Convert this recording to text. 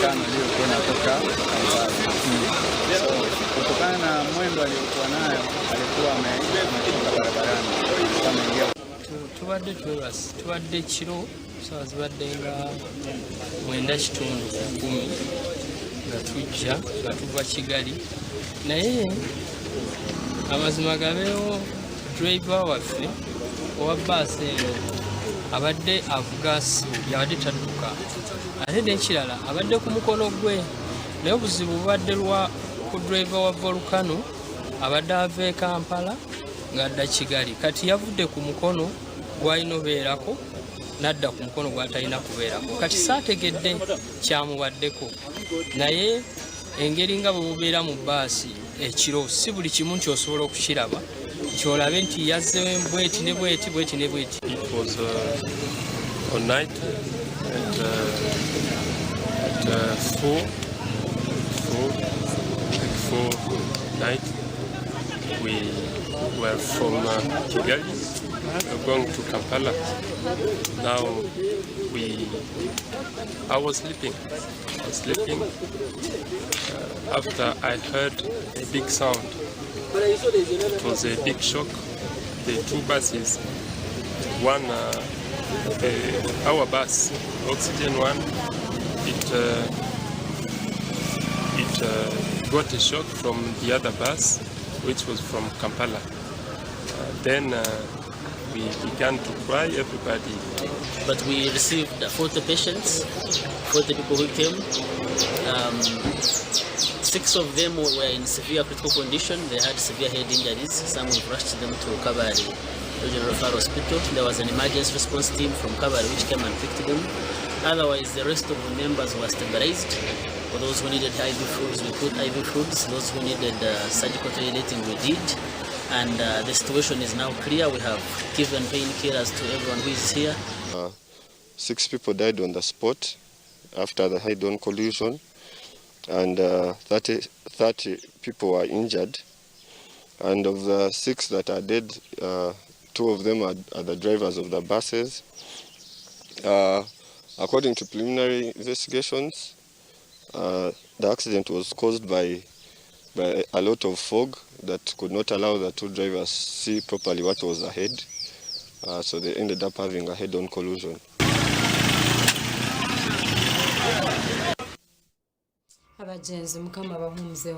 5 aliyokuwa natoka Kabale. So kutokana na mwendo aliokuwa nayo alikuwa ametoka barabarani ameingia. Tubadde kiro sawa zibadde nga 9:10 nga tujja nga tuva Kigali naye amazima gabeewo driver waffe owa baasi eno abadde avuga yabadde tadduka ate n'ekirala abadde ku mukono gwe naye obuzibu bubadde lwa ku driver wa Volcano abadde ava e Kampala ng'adda Kigali kati yavudde ku mukono gw'alina obeerako n'adda ku mukono gw'atalina kubeerako kati saategedde kyamubaddeko naye engeri nga bwe bubeera mu baasi ekiro si buli kimu nti osobola okukiraba kyolabe nti yazze bweti ne bweti bweti ne bweti. It was on night at 4 night. We were from Kigali going to Kampala. Now I was sleeping. After I heard a big sound. It was a big shock. The two buses, one, our bus, oxygen one, it got a shock from the other bus, which was from Kampala. Then we began to cry, everybody. But we received 40 patients, 40 people who came. 6 of them were in severe critical condition. They had severe head injuries. Some we rushed them to Kabale Regional Referral Hospital. There was an emergency response team from Kabale which came and picked them. Otherwise, the rest of the members were stabilized. For those who needed IV fluids, we put IV fluids. Those who needed surgical toileting, we did. And the situation is now clear. We have given painkillers to everyone who is here. 6 people died on the spot after the head-on collision. And 30 people were injured, and of the 6 that are dead, 2 of them are the drivers of the buses. According to preliminary investigations, the accident was caused by a lot of fog that could not allow the 2 drivers see properly what was ahead, so they ended up having a head-on collision. Abajenzi mukama bahumuze